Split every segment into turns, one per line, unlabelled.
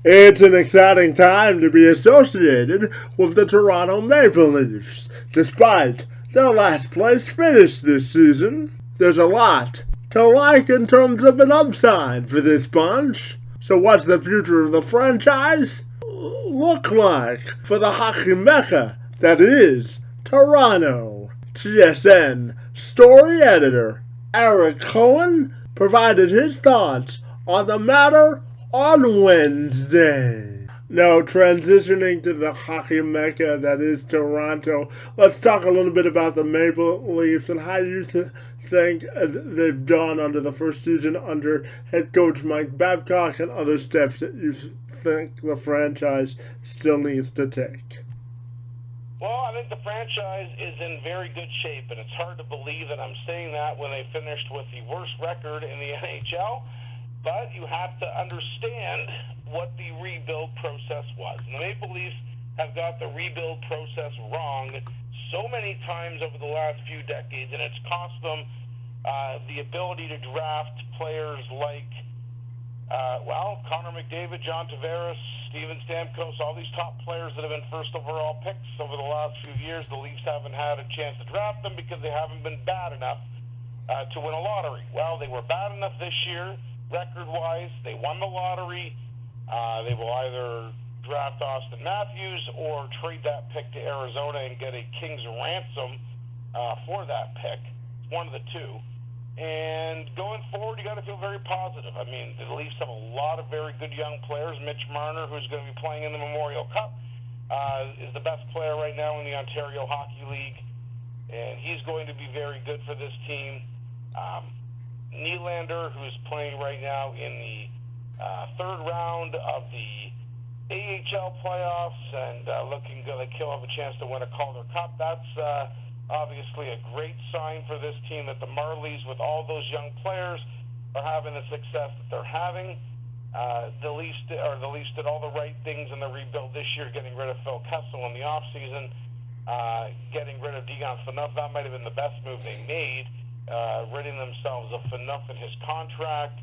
It's an exciting time to be associated with the Toronto Maple Leafs. Despite their last place finish this season, there's a lot to like in terms of an upside for this bunch. So what's the future of the franchise look like for the hockey mecca that is Toronto? TSN story editor Eric Cohen provided his thoughts on the matter on Wednesday. Now, transitioning to the hockey mecca that is Toronto, let's talk a little bit about the Maple Leafs and how you think they've done under the first season under head coach Mike Babcock and other steps that you think the franchise still needs to take.
Well, I think the franchise is in very good shape, and it's hard to believe that I'm saying that when they finished with the worst record in the NHL. But you have to understand what the rebuild process was. And the Maple Leafs have got the rebuild process wrong so many times over the last few decades, and it's cost them the ability to draft players like, Connor McDavid, John Tavares, Steven Stamkos, all these top players that have been first overall picks over the last few years. The Leafs haven't had a chance to draft them because they haven't been bad enough to win a lottery. Well, they were bad enough this year. Record-wise, they won the lottery. They will either draft Austin Matthews or trade that pick to Arizona and get a king's ransom for that pick. It's one of the two. And going forward, you got to feel very positive. I mean, the Leafs have a lot of very good young players. Mitch Marner, who's going to be playing in the Memorial Cup, is the best player right now in the Ontario Hockey League, and he's going to be very good for this team. Nylander, who's playing right now in the third round of the AHL playoffs and looking good, like he'll have a chance to win a Calder Cup. That's obviously a great sign for this team that the Marlies, with all those young players, are having the success that they're having. The Leafs did all the right things in the rebuild this year, getting rid of Phil Kessel in the offseason, getting rid of Dion Phaneuf. That might have been the best move they made. Ridding themselves of Phaneuf and his contract.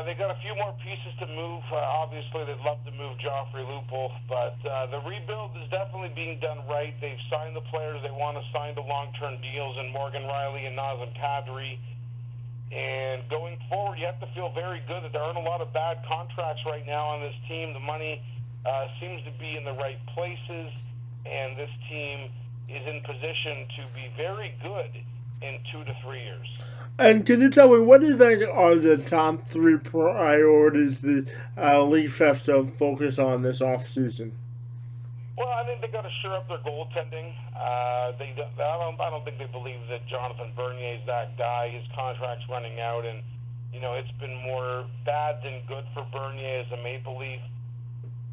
They got a few more pieces to move. Obviously, they'd love to move Joffrey Lupul, but the rebuild is definitely being done right. They've signed the players they want to sign to long-term deals in Morgan Riley and Nazem Kadri. And going forward, you have to feel very good that there aren't a lot of bad contracts right now on this team. The money seems to be in the right places, and this team is in position to be very good in 2 to 3 years.
And can you tell me, what do you think are the top 3 priorities the Leafs have to focus on this offseason?
Well, I think they got to shore up their goaltending. I don't think they believe that Jonathan Bernier is that guy. His contract's running out, and it's been more bad than good for Bernier as a Maple Leaf.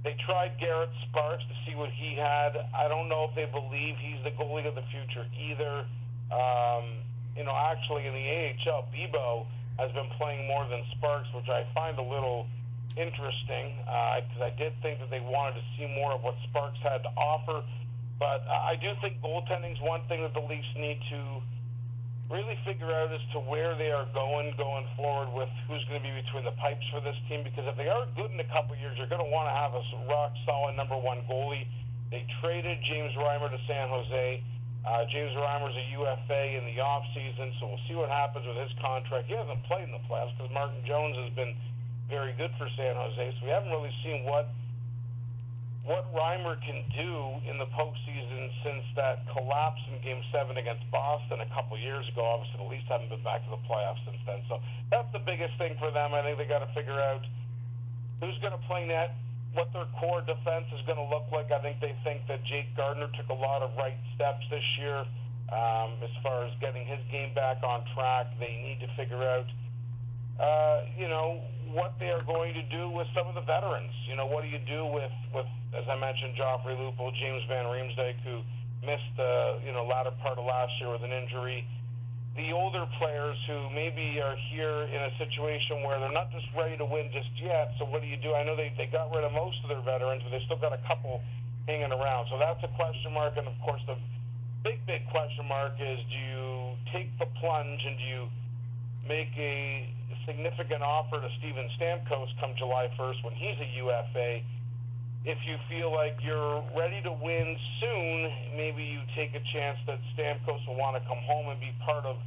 They tried Garrett Sparks to see what he had. I don't know if they believe he's the goalie of the future either. Actually in the AHL, Bibeau has been playing more than Sparks, which I find a little interesting because I did think that they wanted to see more of what Sparks had to offer. But I do think goaltending is one thing that the Leafs need to really figure out as to where they are going forward with who's going to be between the pipes for this team, because if they are good in a couple of years, you're going to want to have a rock-solid number one goalie. They traded James Reimer to San Jose. James Reimer's a UFA in the offseason, so we'll see what happens with his contract. He hasn't played in the playoffs because Martin Jones has been very good for San Jose, so we haven't really seen what Reimer can do in the postseason since that collapse in Game 7 against Boston a couple years ago. Obviously, the Leafs haven't been back to the playoffs since then, so that's the biggest thing for them. I think they got to figure out who's going to play net, what their core defense is going to look like. I think they think that Jake Gardiner took a lot of right steps this year as far as getting his game back on track. They need to figure out, what they are going to do with some of the veterans. What do you do with as I mentioned, Joffrey Lupul, James Van Riemsdyk, who missed the latter part of last year with an injury. The older players who maybe are here in a situation where they're not just ready to win just yet. So what do you do? I know they got rid of most of their veterans, but they still got a couple hanging around. So that's a question mark. And, of course, the big question mark is, do you take the plunge and do you make a significant offer to Steven Stamkos come July 1st when he's a UFA. If you feel like you're ready to win soon, maybe you take a chance that Stamkos will want to come home and be part of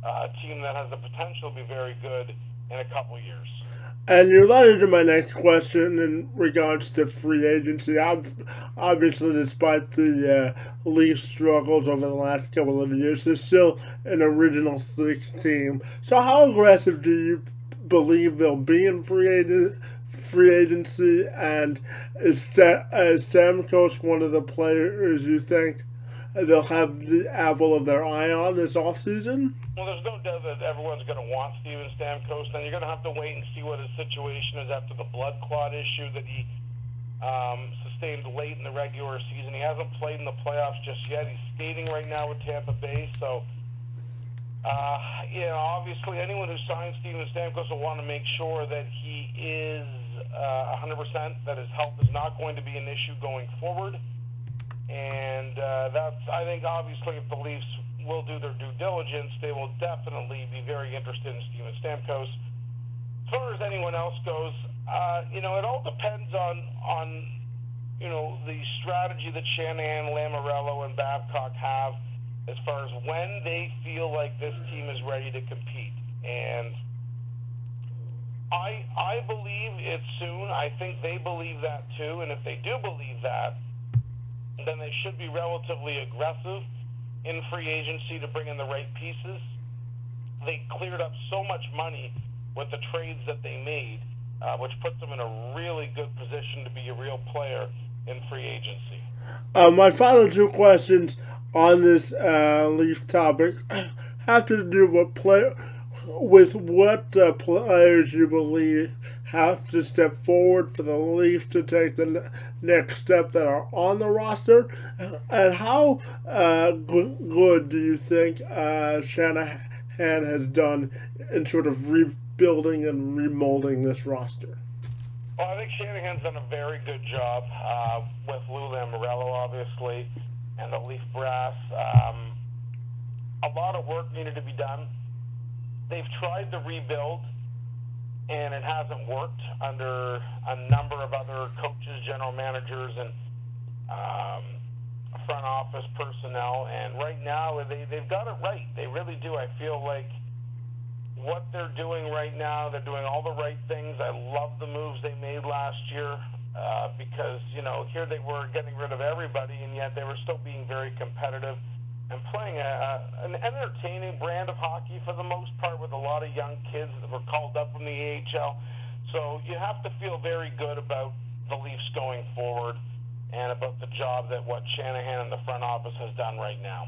a team that has the potential to be very good in a couple years.
And you led into my next question in regards to free agency. Obviously, despite the Leafs' struggles over the last couple of years, there's still an original six team. So how aggressive do you believe they'll be in free agency? And is Stamkos one of the players you think they'll have the apple of their eye on this offseason?
Well, there's no doubt that everyone's going to want Steven Stamkos. Then you're going to have to wait and see what his situation is after the blood clot issue that he sustained late in the regular season. He hasn't played in the playoffs just yet. He's skating right now with Tampa Bay. So, obviously anyone who signs Steven Stamkos will want to make sure that he is 100%, that his health is not going to be an issue going forward. And I think, obviously, if the Leafs will do their due diligence, they will definitely be very interested in Steven Stamkos. As far as anyone else goes, it all depends on the strategy that Shanahan, Lamoriello, and Babcock have as far as when they feel like this team is ready to compete. And I believe it's soon. I think they believe that too. And if they do believe that, then they should be relatively aggressive in free agency to bring in the right pieces. They cleared up so much money with the trades that they made, which puts them in a really good position to be a real player in free agency.
My final two questions on this Leaf topic have to do with what players you believe have to step forward for the Leafs to take the next step that are on the roster, and how good do you think Shanahan has done in sort of rebuilding and remolding this roster?
Well, I think Shanahan's done a very good job with Lou Lamoriello, obviously, and the Leaf brass. A lot of work needed to be done. They've tried to rebuild, and it hasn't worked under a number of other coaches, general managers, and front office personnel. And right now, they've got it right. They really do. I feel like what they're doing right now, they're doing all the right things. I love the moves they made last year because, here they were getting rid of everybody, and yet they were still being very competitive and playing an entertaining brand of hockey for the most part with a lot of young kids that were called up from the AHL. So you have to feel very good about the Leafs going forward and about the job that what Shanahan and the front office has done right now.